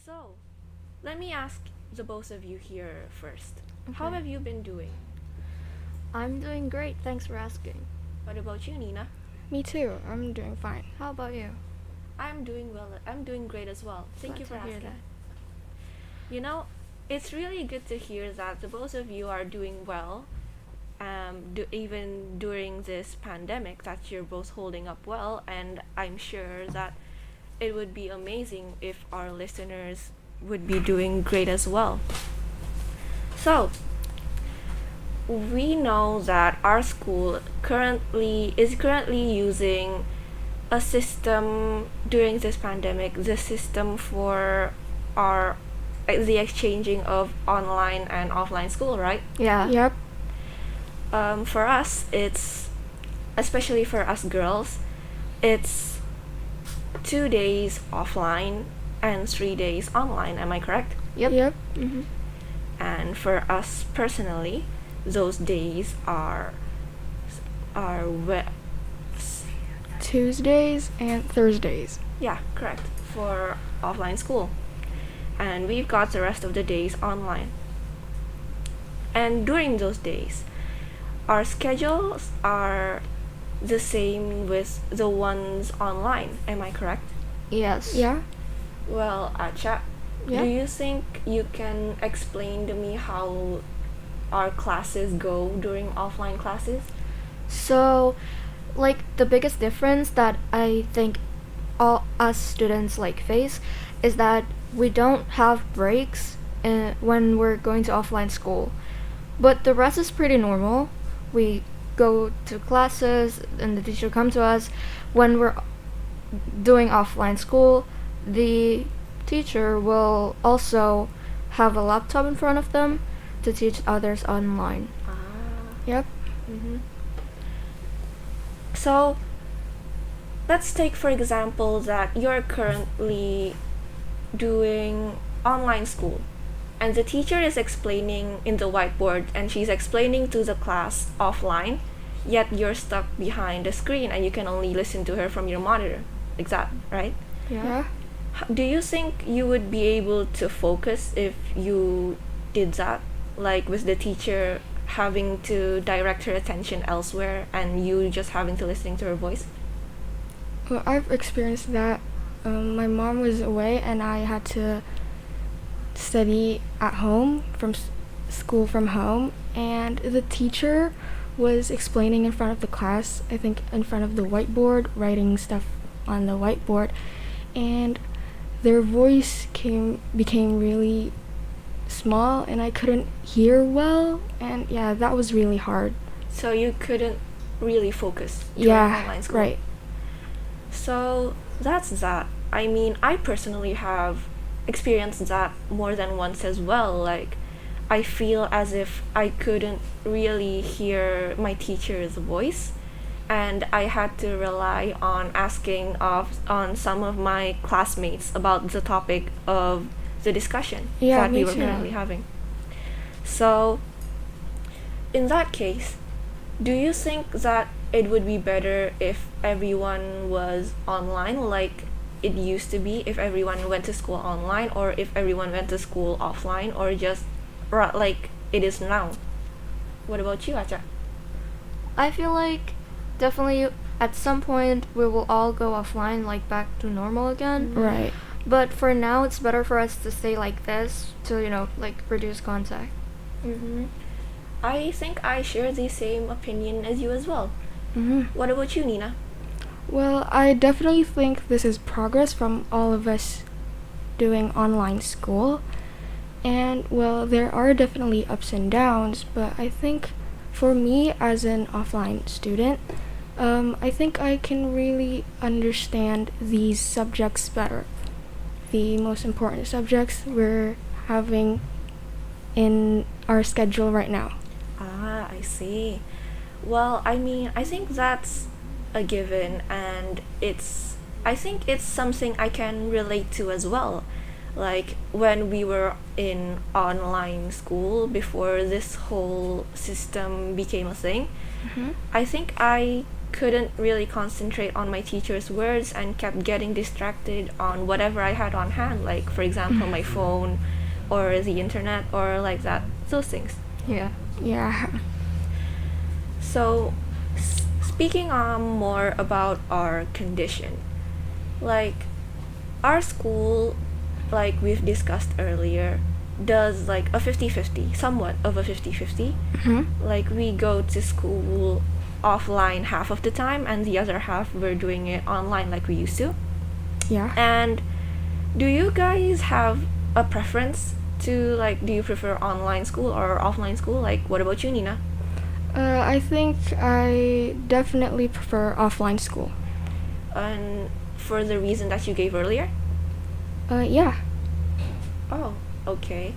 So, let me ask the both of you here first. How Okay. have you been doing? I'm doing great, thanks for asking. What about you, Nina? Me too. I'm doing fine. How about you? I'm doing well. I'm doing great as well. Thank Glad you for to hear asking. that. You know, it's really good to hear that the both of you are doing well. Even during this pandemic, that you're both holding up well, and I'm sure that it would be amazing if our listeners would be doing great as well. So, we know that our school currently using a system during this pandemic, the system for our the exchanging of online and offline school, right? Yeah. Yep. For us, it's especially for us girls, it's 2 days offline and 3 days online. Am I correct? Yep. Yep. Mm-hmm. And for us personally, those days are Tuesdays and Thursdays. yeah, correct, for offline school. And we've got the rest of the days online. And during those days, our schedules are the same with the ones online. Am I correct? Yes. Yeah. Well, Acha, Yeah. do you think you can explain to me how our classes go during offline classes? So, like, the biggest difference that I think all us students face is that we don't have breaks when we're going to offline school. But the rest is pretty normal. We go to classes and the teacher comes to us. When we're doing offline school, the teacher will also have a laptop in front of them to teach others online. Ah. Yep. Mm-hmm. So, let's take for example that you're currently doing online school and the teacher is explaining in the whiteboard and she's explaining to the class offline, yet you're stuck behind the screen and you can only listen to her from your monitor. Like that, right? Yeah. Do you think you would be able to focus if you did that? Like with the teacher having to direct her attention elsewhere and you just having to listening to her voice? Well, I've experienced that. My mom was away and I had to study at home from school from home, and the teacher was explaining in front of the class, I think in front of the whiteboard, writing stuff on the whiteboard, and their voice became really small and I couldn't hear well, and yeah, that was really hard. So you couldn't really focus during Yeah, online school. right. So that's that. I mean, I personally have experienced that more than once as well. Like, I feel as if I couldn't really hear my teacher's voice, and I had to rely on asking on some of my classmates about the topic of the discussion Yeah, that me we were too. currently having. So, in that case, do you think that it would be better if everyone was online like it used to be, if everyone went to school online, or if everyone went to school offline, or just like it is now? What about you, Acha? I feel like definitely at some point we will all go offline, back to normal again. Right. But for now, it's better for us to stay like this to, reduce contact. Mm-hmm. I think I share the same opinion as you as well. Mm-hmm. What about you, Nina? Well, I definitely think this is progress from all of us doing online school. And, well, there are definitely ups and downs, but I think for me as an offline student, I think I can really understand these subjects better. The most important subjects we're having in our schedule right now. Ah, I see. Well, I mean, I think that's a given, and I think it's something I can relate to as well. Like when we were in online school before this whole system became a thing, Mm-hmm. I think I couldn't really concentrate on my teacher's words and kept getting distracted on whatever I had on hand, like for example my phone or the internet or like that, those things. Yeah. Yeah. So speaking more about our condition, like our school, like we've discussed earlier, does like a 50-50, somewhat of a 50-50. Like we go to school offline half of the time and the other half we're doing it online like we used to. Yeah. And do you guys have a preference to, like, do you prefer online school or offline school? Like, what about you, Nina? I think I definitely prefer offline school. And for the reason that you gave earlier? Yeah. Oh, okay.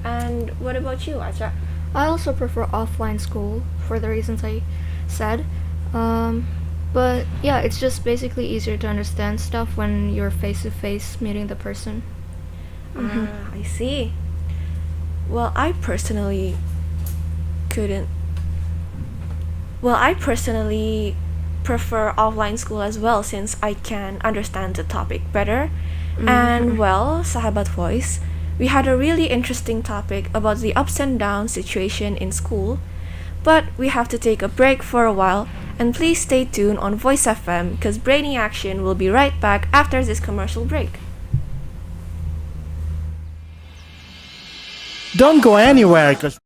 And what about you, Acha? I also prefer offline school for the reasons I said. But yeah, it's just basically easier to understand stuff when you're face to face meeting the person. I see. Well, I personally couldn't. Well, I personally prefer offline school as well since I can understand the topic better. And well, Sahabat Voice, we had a really interesting topic about the ups and downs situation in school. But we have to take a break for a while, and please stay tuned on Voice FM because Brainy Action will be right back after this commercial break. Don't go anywhere because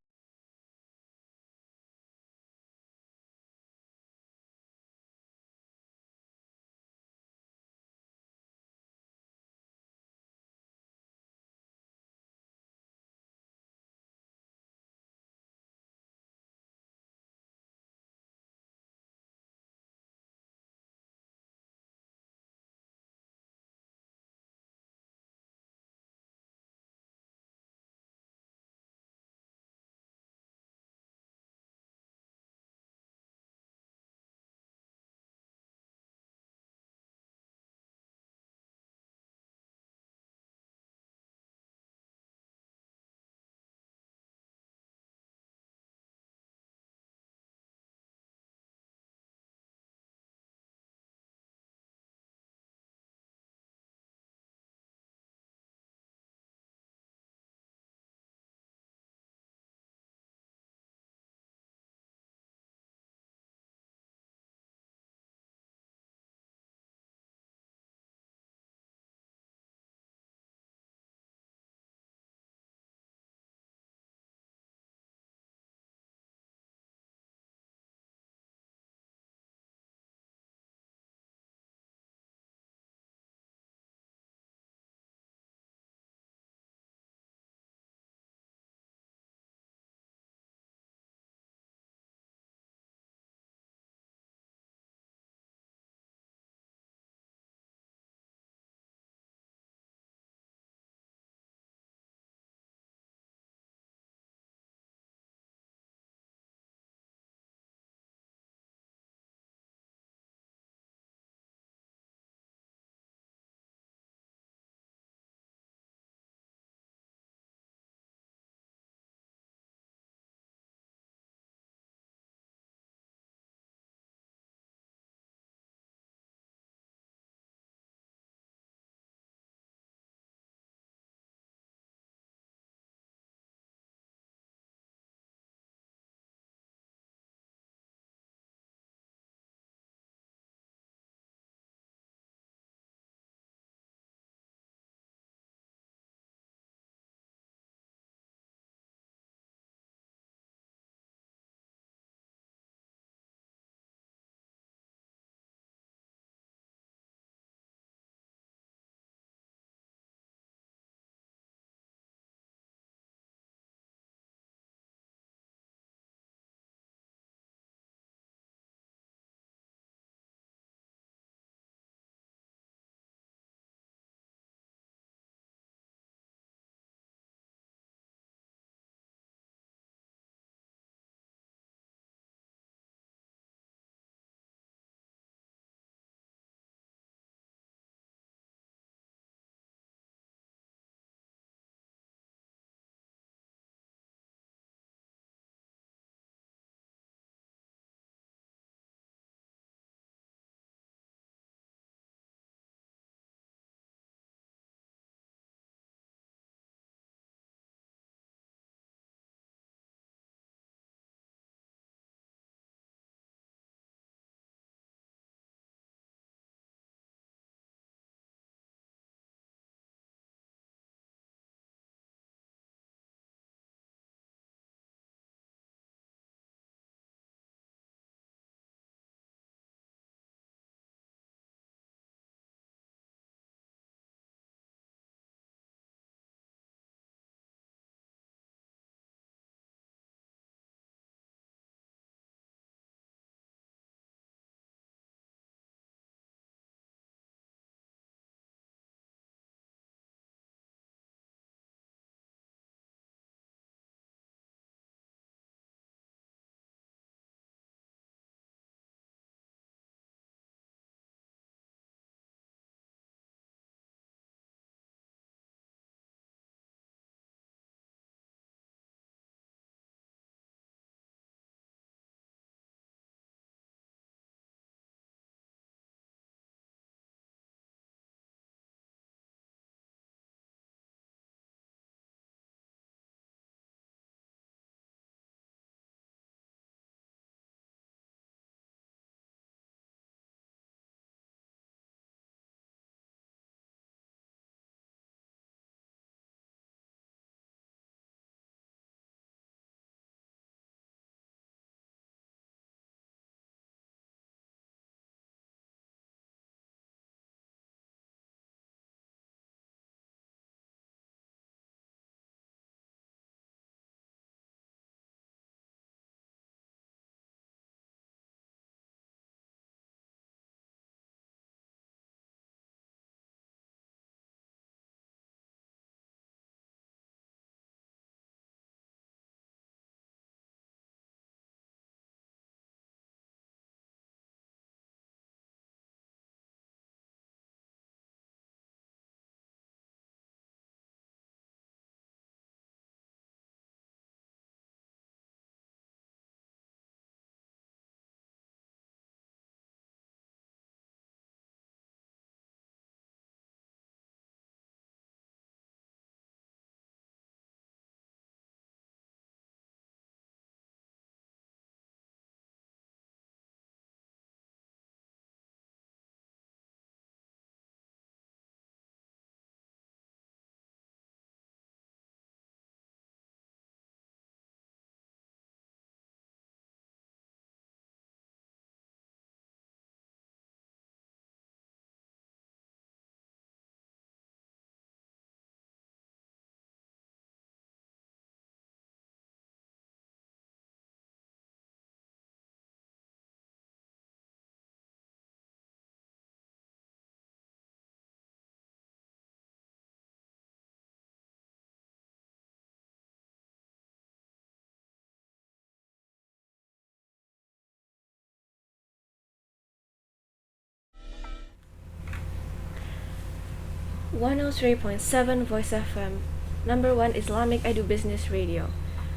103.7 Voice FM, number one Islamic Edu-Business radio.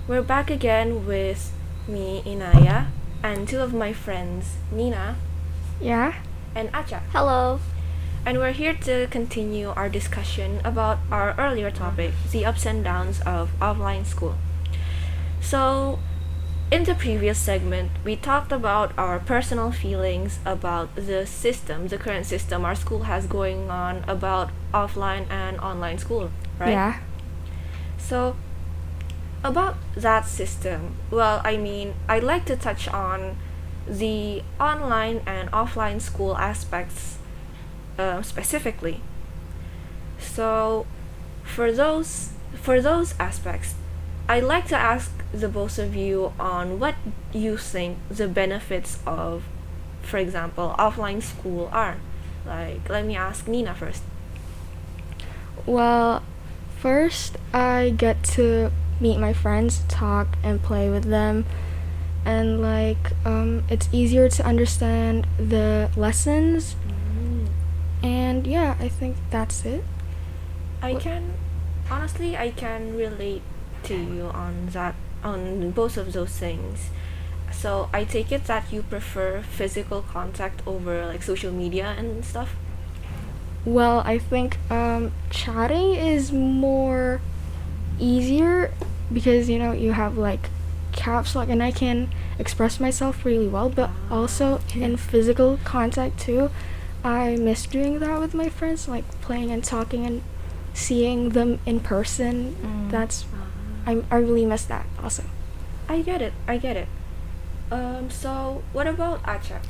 We're back again with me, Inaya, and two of my friends, Nina Yeah? and Acha. Hello. And we're here to continue our discussion about our earlier topic, the ups and downs of offline school. So, in the previous segment, we talked about our personal feelings about the current system our school has going on about offline and online school, right? Yeah. So, about that system, well, I'd like to touch on the online and offline school aspects specifically. So, for those aspects, I'd like to ask the both of you on what you think the benefits of, for example, offline school are. Like, let me ask Nina first. Well, first I get to meet my friends, talk, and play with them. And it's easier to understand the lessons. And yeah, I think that's it. I can relate to you on both of those things. So I take it that you prefer physical contact over like social media and stuff. Well, I think chatting is more easier because you have caps lock and I can express myself really well, but also in physical contact too. I miss doing that with my friends, like playing and talking and seeing them in person. I really miss that also. I get it. So what about Acha?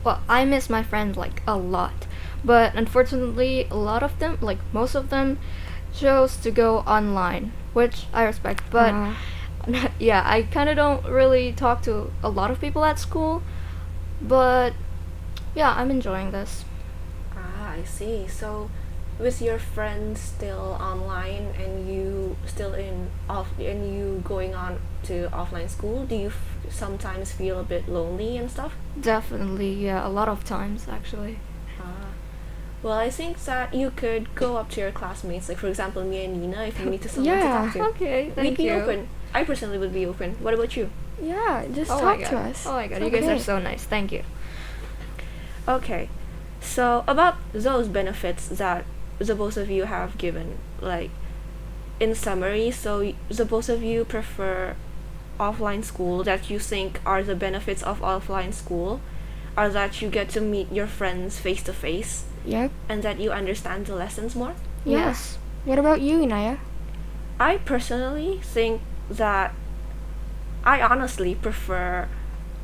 Well, I miss my friends a lot, but unfortunately, a lot of them, most of them, chose to go online, which I respect. But yeah, I kind of don't really talk to a lot of people at school, but yeah, I'm enjoying this. I see. So with your friends still online and you still and you going on to offline school, do you sometimes feel a bit lonely and stuff? Definitely, yeah, a lot of times actually. Well, I think that you could go up to your classmates, like for example me and Nina, if you need someone to talk to. Okay, thank We'd be you. open. I personally would be open. What about you? Yeah, just Oh talk my to god. us. Oh my god, It's you guys are okay. so nice. Thank you. Okay, so about those benefits that the both of you have given, like in summary, so the both of you prefer offline school, that you think are the benefits of offline school are that you get to meet your friends face to face Yep. and that you understand the lessons more. Yeah. Yes. What about you, Inaya? I personally think that I honestly prefer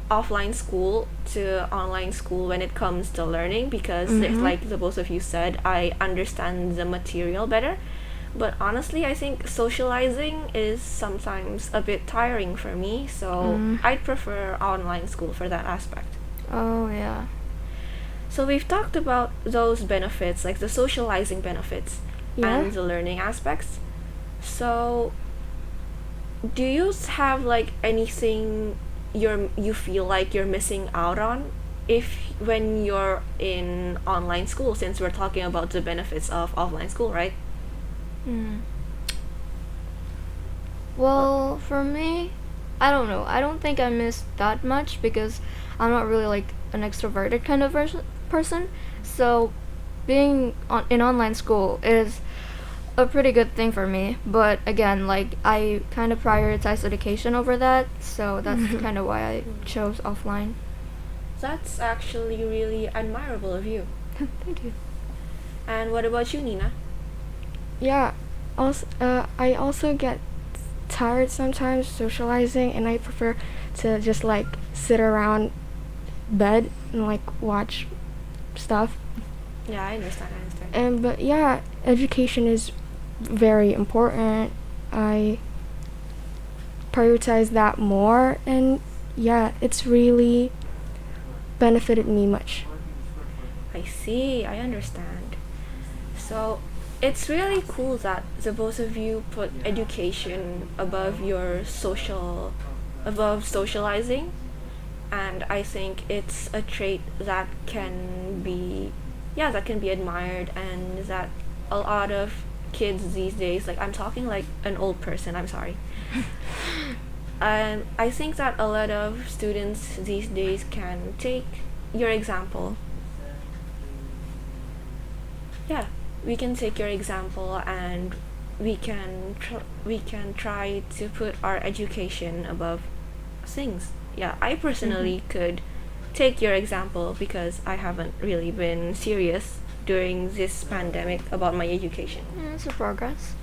offline school to online school when it comes to learning because it's like the both of you said, I understand the material better. But honestly, I think socializing is sometimes a bit tiring for me, so I'd prefer online school for that aspect. Oh yeah. So we've talked about those benefits, like the socializing benefits Yeah. and the learning aspects. So do you have anything you feel like you're missing out on when you're in online school, since we're talking about the benefits of offline school, right? Well, for me, I don't know. I don't think I miss that much because I'm not really an extroverted kind of person. So, being in online school is a pretty good thing for me. But again, I kind of prioritize education over that. So that's kind of why I chose offline. That's actually really admirable of you. Thank you. And what about you, Nina? Yeah. Also, I also get tired sometimes socializing, and I prefer to just sit around bed and watch stuff. Yeah, I understand. But yeah, education is very important. I prioritize that more, and yeah, it's really benefited me much. I see, I understand. So it's really cool that the both of you put education above socializing, and I think it's a trait that can be admired, and that a lot of kids these days, like I'm talking like an old person, I'm sorry. And I think that a lot of students these days can take your example. Yeah, we can take your example, and we can try to put our education above things. Yeah, I personally could take your example because I haven't really been serious during this pandemic about my education. Yeah, it's a progress.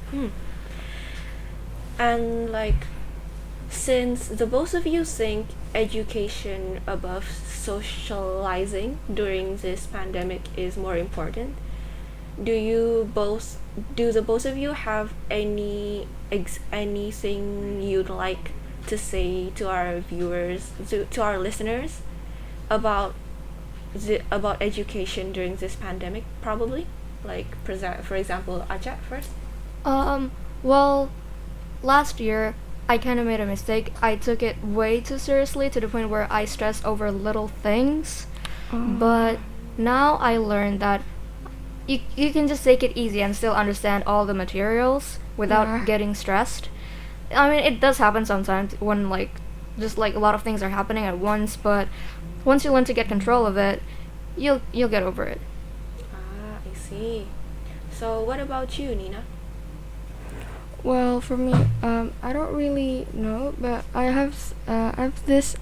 And like, since the both of you think education above socializing during this pandemic is more important, do the both of you have anything you'd like to say to our viewers, to our listeners, about about education during this pandemic? Probably, like for example, Acha first. Well, last year I kind of made a mistake. I took it way too seriously to the point where I stressed over little things. But now I learned that you can just take it easy and still understand all the materials without Yeah. getting stressed. I mean, it does happen sometimes when just like a lot of things are happening at once, but once you learn to get control of it, you'll get over it. Ah, I see. So what about you, Nina? Well, for me, I don't really know, but I have this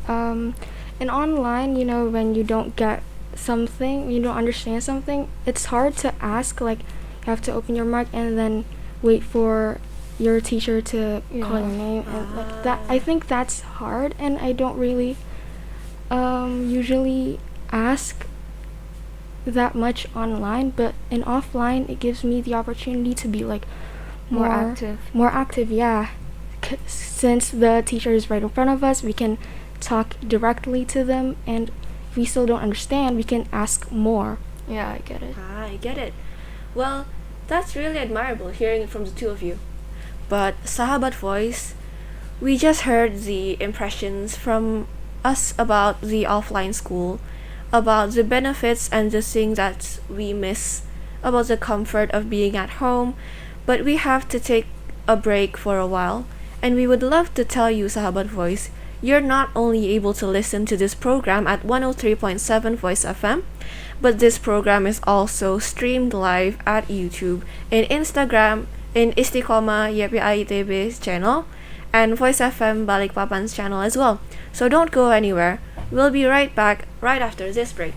in online. You know, when you don't get something, you don't understand something, it's hard to ask. Like, you have to open your mic and then wait for your teacher to call your name, and like that. I think that's hard, and I don't really usually ask that much online. But in offline, it gives me the opportunity to be like More active. more active, yeah. Since the teacher is right in front of us, we can talk directly to them, and if we still don't understand, we can ask more. Yeah, I get it. Ah, I get it. Well, that's really admirable hearing it from the two of you. But Sahabat Voice, we just heard the impressions from us about the offline school, about the benefits and the thing that we miss, about the comfort of being at home, but we have to take a break for a while, and we would love to tell you, Sahabat Voice, you're not only able to listen to this program at 103.7 Voice FM, but this program is also streamed live at YouTube, in Instagram, in Istiqamah YPAIT channel, and Voice FM Balikpapan's channel as well. So don't go anywhere. We'll be right back right after this break.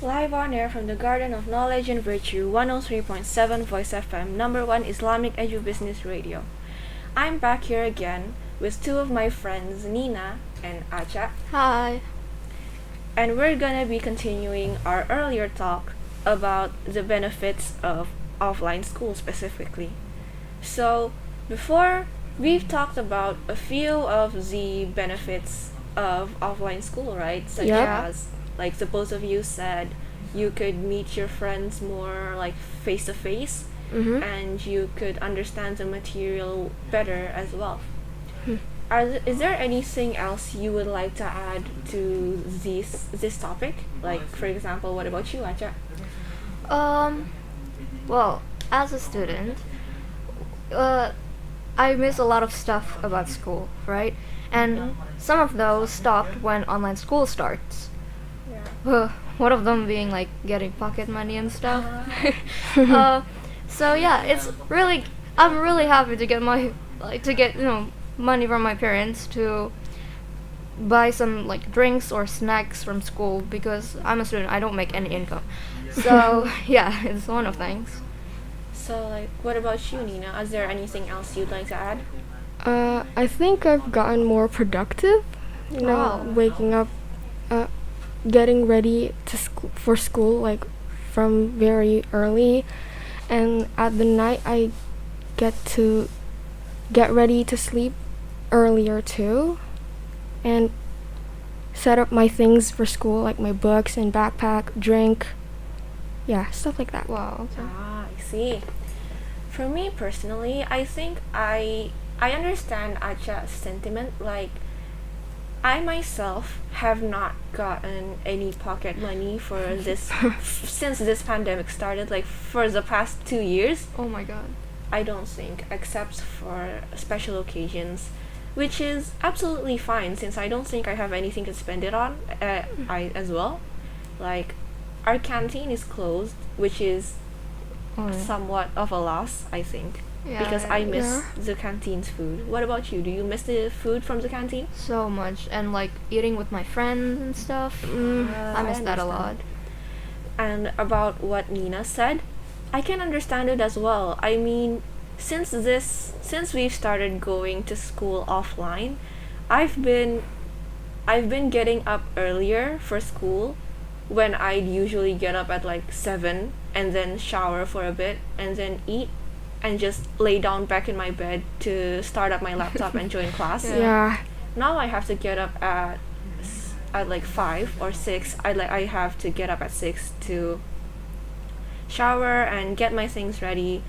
live on air from the Garden of Knowledge and Virtue, 103.7 Voice FM, #1 Islamic Edu-Business Radio. I'm back here again with two of my friends, Nina and Acha, Hi. and we're gonna be continuing our earlier talk about the benefits of offline school specifically. So, before, we've talked about a few of the benefits of offline school, right? Such Yep. as, like the both of you said, you could meet your friends more like face to face, Mm-hmm. and you could understand the material better as well. Hmm. Is there anything else you would like to add to this topic? Like, for example, what about you, Acha? Well, as a student, I miss a lot of stuff about school, right? And some of those stopped when online school starts. Yeah. One of them being like getting pocket money and stuff. So yeah, I'm really happy to get money from my parents to buy some like drinks or snacks from school because I'm a student. I don't make any income. So yeah, it's one of things. So, like, what about you, Nina? Is there anything else you'd like to add? I think I've gotten more productive. Wow. Waking up, getting ready for school like from very early, and at the night I get ready to sleep earlier too, and set up my things for school like my books and backpack, drink, stuff like that. Wow. Okay. I see. For me personally, I think I understand Acha's sentiment. Like, I myself have not gotten any pocket money for this since this pandemic started. Like, for the past 2 years, Oh my god. I don't think, except for special occasions, which is absolutely fine since I don't think I have anything to spend it on. I as well. Like, our canteen is closed, which is Oh, yeah. somewhat of a loss, I think, Yeah, because yeah, I miss yeah. the canteen's food. What about you? Do you miss the food from the canteen? So much, and like eating with my friends and stuff. I miss that a lot. And about what Nina said, I can understand it as well. I mean, since we've started going to school offline, I've been getting up earlier for school when I'd usually get up at like 7 and then shower for a bit and then eat and just lay down back in my bed to start up my laptop and join class. Yeah. Now I have to get up at like 5 or 6. I have to get up at 6 to shower and get my things ready,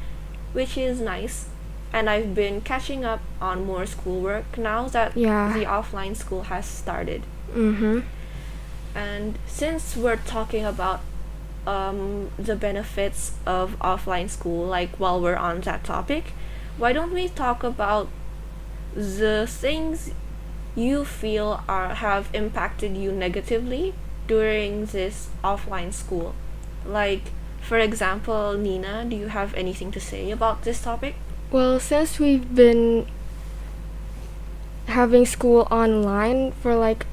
which is nice. And I've been catching up on more schoolwork now that Yeah. the offline school has started. Mm-hmm. And since we're talking about the benefits of offline school, like while we're on that topic, why don't we talk about the things you feel have impacted you negatively during this offline school? Like, for example, Nina, do you have anything to say about this topic? Well, since we've been having school online for like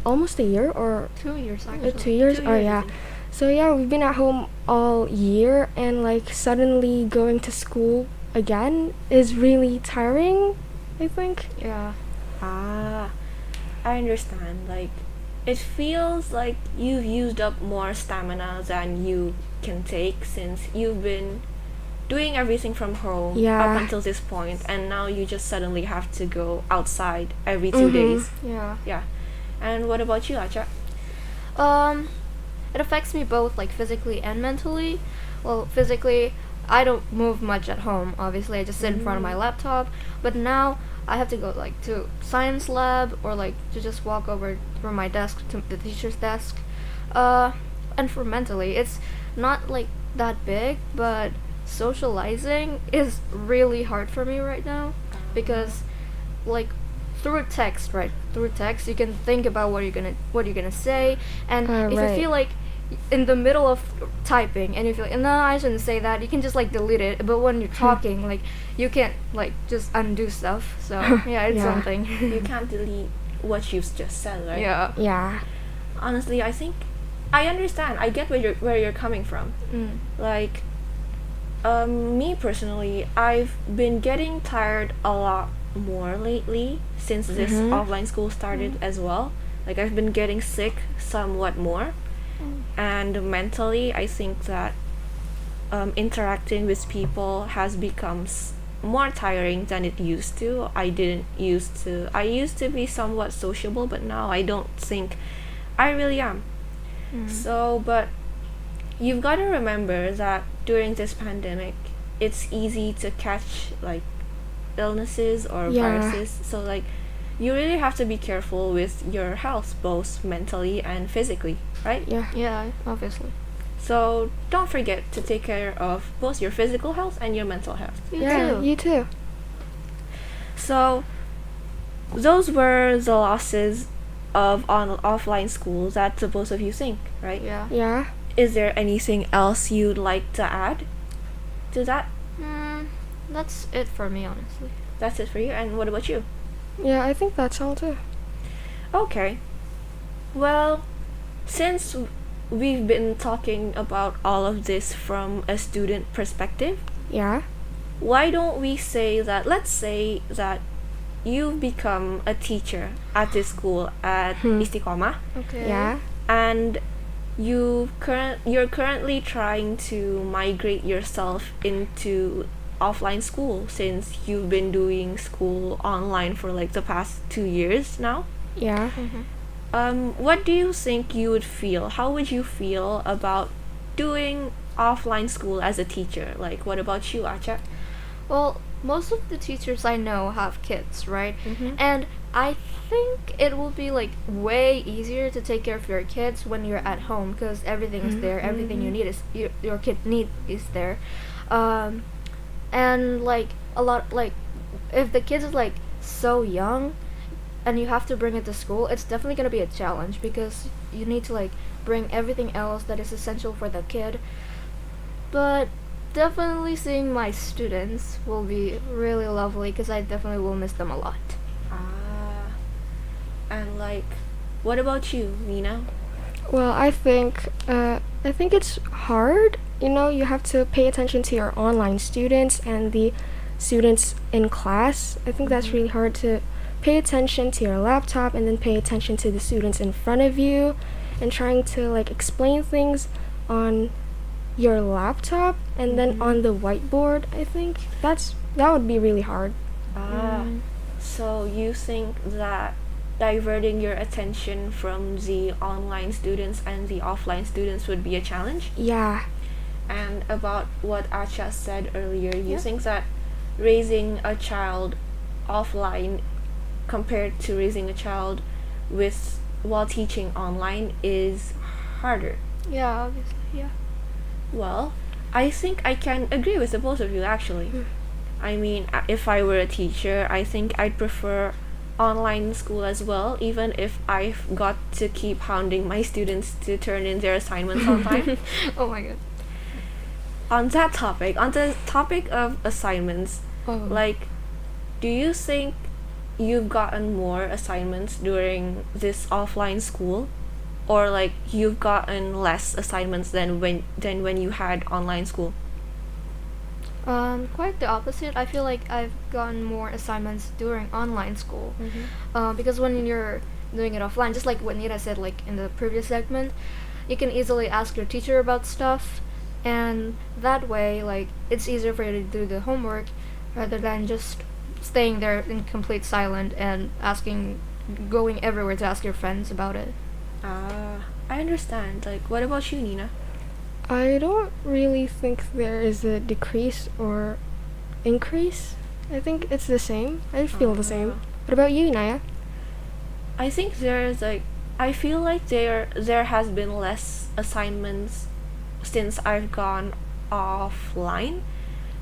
almost a year or 2 years actually. 2 years. 2 Oh years, I yeah. think. So yeah, we've been at home all year, and like suddenly going to school again is really tiring, I think. Yeah. I understand. Like, it feels like you've used up more stamina than you can take since you've been doing everything from home Yeah. up until this point, and now you just suddenly have to go outside every 2 Mhm. days. Yeah. Yeah. And what about you, Acha? It affects me both like physically and mentally. Well, physically, I don't move much at home. Obviously, I just sit in front of my laptop. But now I have to go like to science lab or like to just walk over from my desk to the teacher's desk. And for mentally, it's not like that big, but socializing is really hard for me right now because like through text you can think about what you're gonna say, and if Right. you feel like in the middle of typing and you feel like no, I shouldn't say that, you can just like delete it. But when you're talking, like you can't like just undo stuff. So yeah, it's Yeah. something. You can't delete what you've just said, right? Yeah. Yeah. Honestly, I think I understand. I get where you're coming from. Mm. Like, me personally, I've been getting tired a lot more lately since this Mhm. offline school started as well. Like, I've been getting sick somewhat more, and mentally, I think that interacting with people has become more tiring than it used to. I used to be somewhat sociable, but now I don't think I really am. So, but you've got to remember that during this pandemic, it's easy to catch like illnesses or Yeah. viruses. So, like, you really have to be careful with your health, both mentally and physically, right? Yeah. Yeah, obviously. So, don't forget to take care of both your physical health and your mental health. Yeah, you too. So, those were the losses of offline school that the both of you think, right? Yeah. Yeah. Is there anything else you'd like to add to that? That's it for me, honestly. That's it for you. And what about you? Yeah, I think that's all too. Okay. Well, since we've been talking about all of this from a student perspective, Yeah. why don't we say that, let's say that you've become a teacher at this school at Istiqamah, Okay. Yeah. and you're currently trying to migrate yourself into offline school since you've been doing school online for like the past 2 years now. Yeah. What do you think you would feel? How would you feel about doing offline school as a teacher? Like, what about you, Acha? Well, most of the teachers I know have kids, right? Mhm. And I think it will be like way easier to take care of your kids when you're at home because everything is there. Everything you need is your kid need is there. And like a lot like if the kids is like so young and you have to bring it to school, it's definitely going to be a challenge because you need to like bring everything else that is essential for the kid. But definitely seeing my students will be really lovely because I definitely will miss them a lot. And like, what about you, Nina? Well, I think it's hard. You know, you have to pay attention to your online students and the students in class. I think that's really hard to pay attention to your laptop and then pay attention to the students in front of you and trying to like explain things on your laptop and then on the whiteboard. I think that would be really hard. So you think that diverting your attention from the online students and the offline students would be a challenge? Yeah. And about what Acha said earlier, you think that raising a child offline compared to raising a child while teaching online is harder. Yeah, obviously, yeah. Well, I think I can agree with the both of you actually. I mean, if I were a teacher, I think I'd prefer online school as well, even if I've got to keep hounding my students to turn in their assignments on time. Oh my god. On the topic of assignments, like, do you think you've gotten more assignments during this offline school, or like you've gotten less assignments than when you had online school? Quite the opposite. I feel like I've gotten more assignments during online school. Because when you're doing it offline, just like what Nita said like in the previous segment, you can easily ask your teacher about stuff, and that way like it's easier for you to do the homework rather than just staying there in complete silence and going everywhere to ask your friends about it. I understand. Like, what about you, Nina? I don't really think there is a decrease or increase. I think it's the same. I feel the same. What about you, Naya? I think I feel like there has been less assignments since I've gone offline,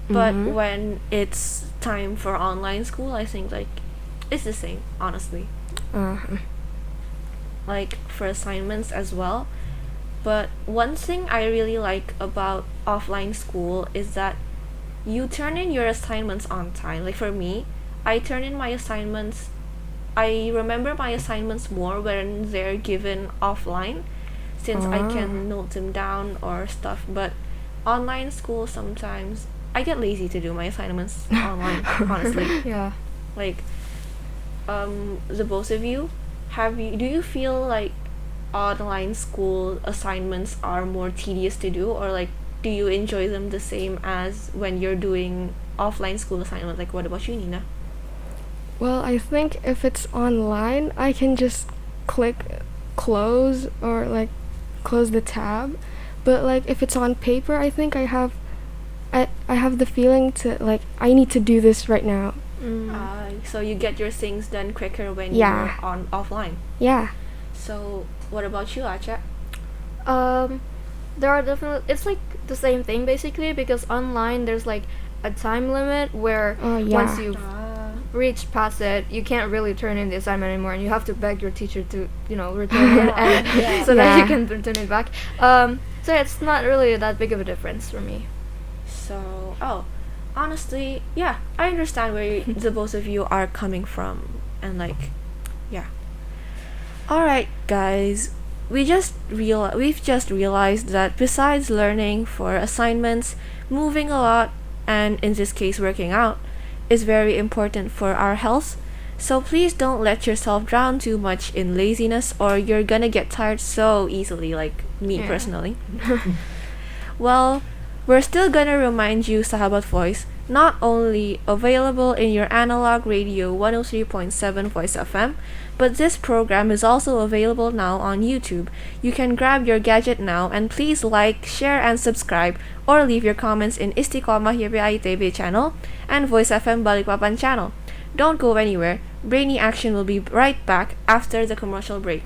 but when it's time for online school, I think like it's the same, honestly. Like for assignments as well. But one thing I really like about offline school is that you turn in your assignments on time. Like for me, I remember my assignments more when they're given offline. since I Ah. can note them down or stuff. But online school, sometimes I get lazy to do my assignments online, honestly. Yeah. Like, the both of you, do you feel like online school assignments are more tedious to do, or like do you enjoy them the same as when you're doing offline school assignments? Like, what about you, Nina? Well, I think if it's online, I can just click close or like close the tab. But like if it's on paper, I think I have the feeling to like I need to do this right now. So you get your things done quicker when Yeah. you're on offline. Yeah. So what about you, Acha? Um, there are definitely, it's like the same thing basically, because online there's like a time limit where Oh, yeah. once you've reached past it, you can't really turn in the assignment anymore, and you have to beg your teacher to, return it, and Yeah. so that you Yeah. can return it back. So it's not really that big of a difference for me. So, honestly, yeah, I understand where the both of you are coming from, and like, yeah. All right, guys, we've just realized that besides learning for assignments, moving a lot, and in this case, working out, is very important for our health. So please don't let yourself drown too much in laziness, or you're gonna get tired so easily, like me Yeah. personally. Well, we're still gonna remind you Sahabat Voice, not only available in your analog radio 103.7 Voice FM, but this program is also available now on YouTube. You can grab your gadget now and please like, share, and subscribe, or leave your comments in Istiqamah YPAIT channel and Voice FM Balikpapan channel. Don't go anywhere. Brainy Action will be right back after the commercial break.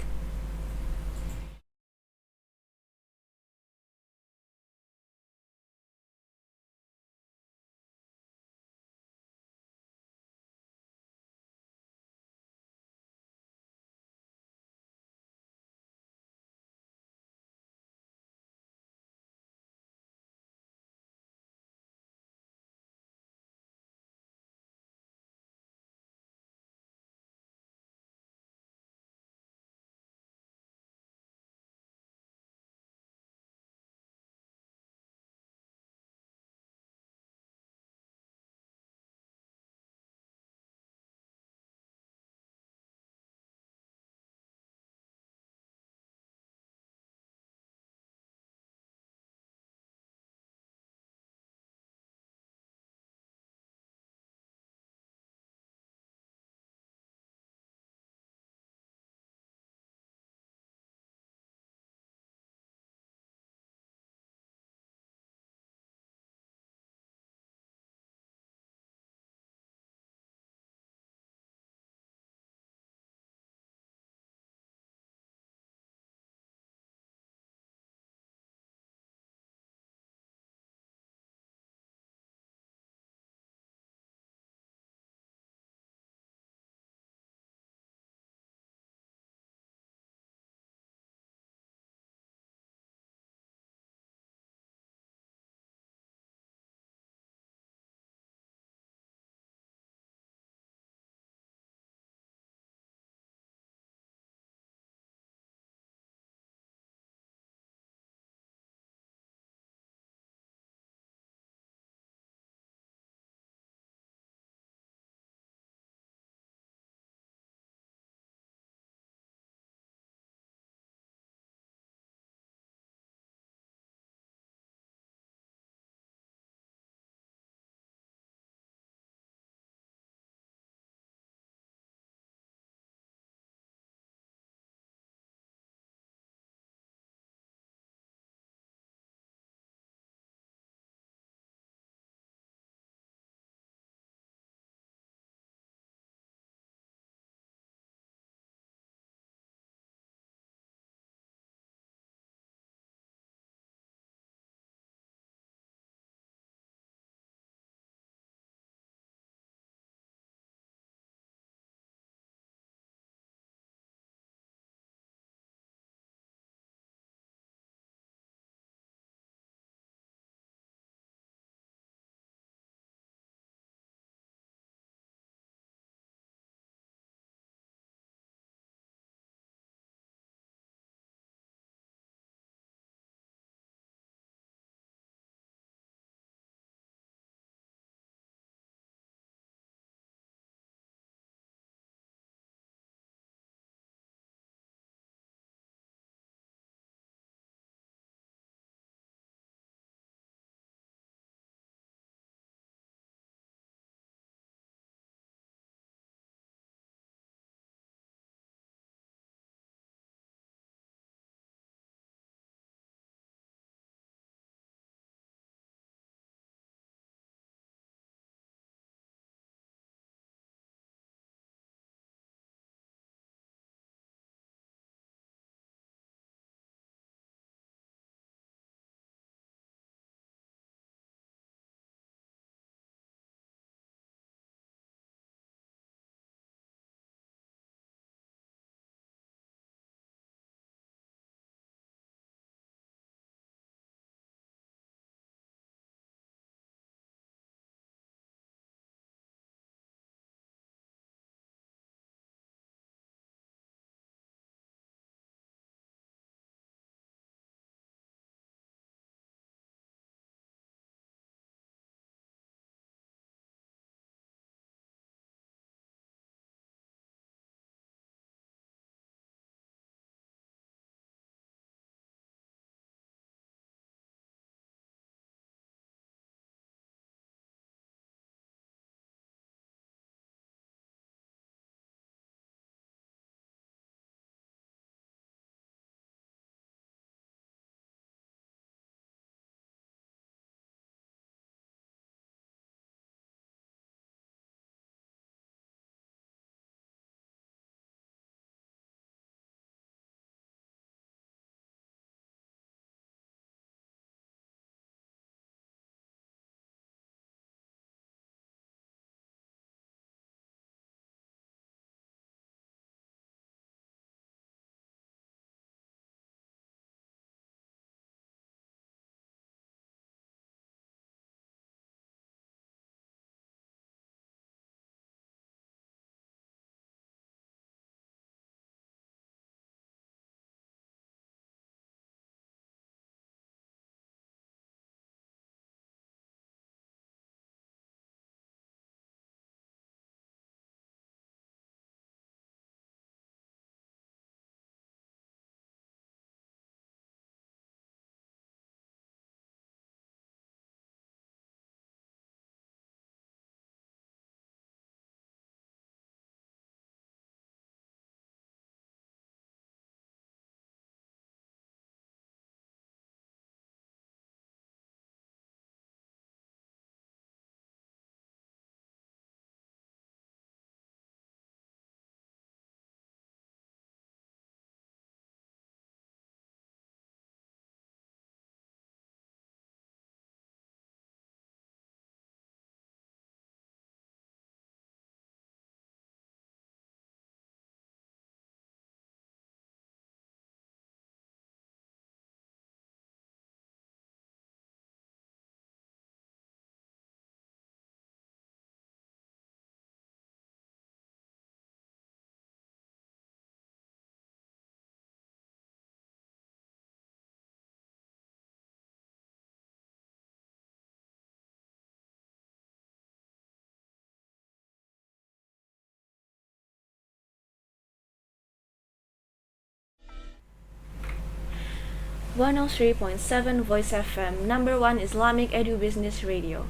103.7 Voice FM, number one Islamic Edu-Business radio.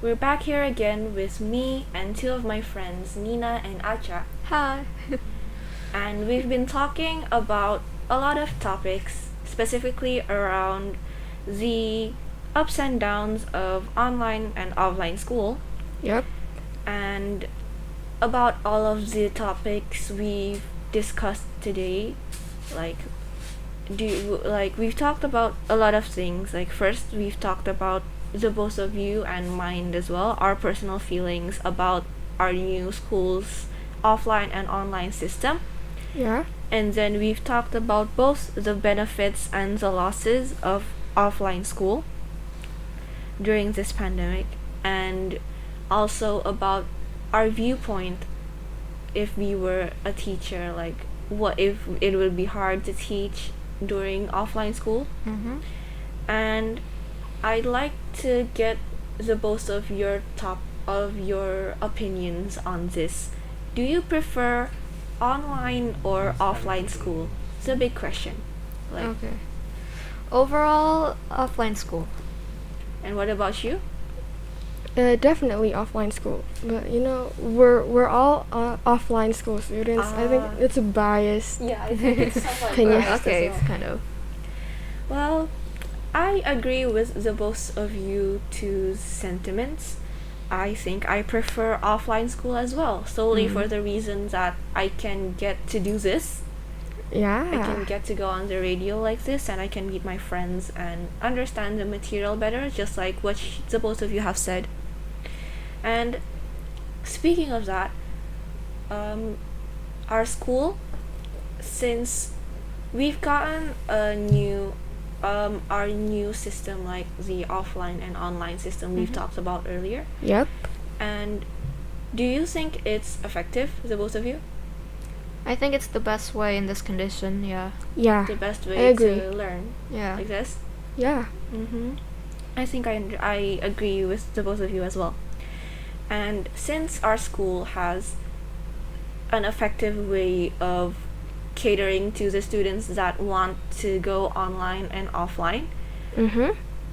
We're back here again with me and two of my friends, Nina and Acha, Hi. and we've been talking about a lot of topics, specifically around the ups and downs of online and offline school, Yep. and about all of the topics we've discussed today. Like, we've talked about a lot of things. Like, first we've talked about the both of you and mine as well, our personal feelings about our new school's offline and online system. Yeah. And then we've talked about both the benefits and the losses of offline school during this pandemic, and also about our viewpoint if we were a teacher, like what if it would be hard to teach during offline school. Mm-hmm. And I'd like to get the both of your opinions on this. Do you prefer online or offline school? It's a big question. Like, Okay. Overall, offline school. and what about you? Definitely offline school, but we're all offline school students. I think Ah. it's a biased. Yeah, I think it's somewhat Opinion. biased Okay, as it's well. kind of. Well, I agree with the both of you two sentiments. I think I prefer offline school as well, solely for the reason that I can get to do this. Yeah. I can get to go on the radio like this, and I can meet my friends and understand the material better, just like what the both of you have said. And speaking of that, our school, since we've gotten our new system, like the offline and online system we've talked about earlier. Yep. And do you think it's effective, the both of you? I think it's the best way in this condition. Yeah. Yeah. The best I way agree. to learn Yeah. like this? Yeah. I think I agree with the both of you as well. And since our school has an effective way of catering to the students that want to go online and offline,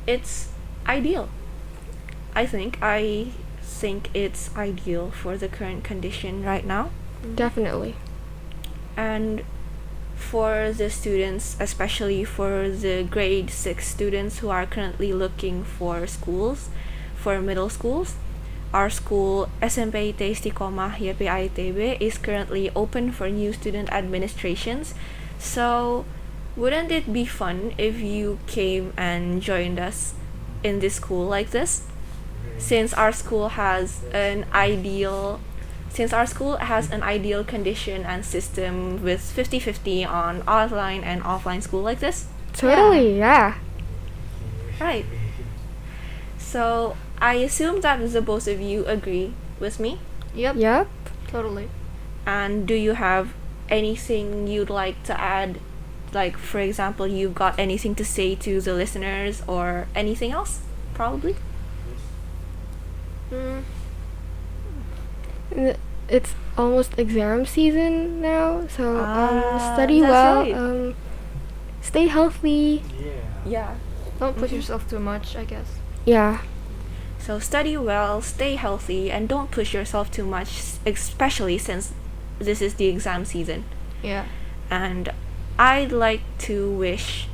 it's ideal. I think it's ideal for the current condition right now. Definitely. And for the students, especially for the grade 6 students who are currently looking for schools, for middle schools, our school SMPIT Istiqamah YPAIT is currently open for new student administrations. So wouldn't it be fun if you came and joined us in this school like this? Since our school has an ideal condition and system with 50-50 on online and offline school like this. Totally. Yeah. Right. So I assume that the both of you agree with me. Yep. Yep. Totally. And do you have anything you'd like to add? Like, for example, you've got anything to say to the listeners or anything else? Probably. It's almost exam season now, so study that's well. right. Stay healthy. Yeah. Don't push yourself too much, I guess. Yeah. So study well, stay healthy, and don't push yourself too much, especially since this is the exam season. Yeah. And I'd like to wish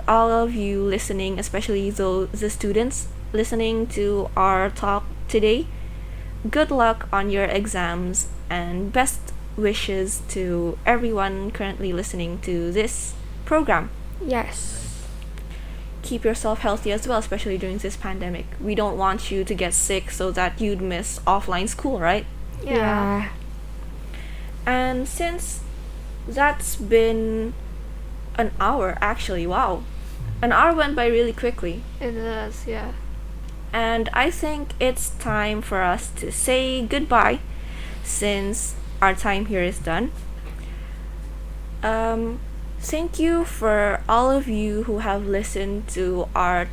all of you listening, especially the students listening to our talk today, good luck on your exams and best wishes to everyone currently listening to this program. Yes. Keep yourself healthy as well, especially during this pandemic. We don't want you to get sick so that you'd miss offline school, right? Yeah. And since that's been an hour, actually, wow. An hour went by really quickly. It does, yeah. And I think it's time for us to say goodbye since our time here is done. Thank you for all of you who have listened to our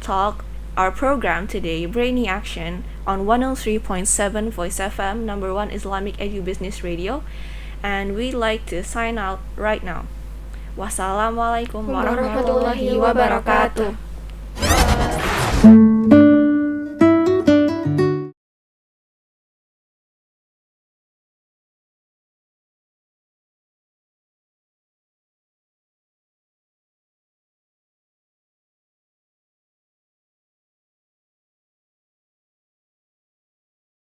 program today, Brainy Action, on 103.7 Voice FM, number one Islamic Edu-Business radio. And we'd like to sign out right now. Wassalamualaikum Warahmatullahi warahmatullahi wabarakatuh. wabarakatuh.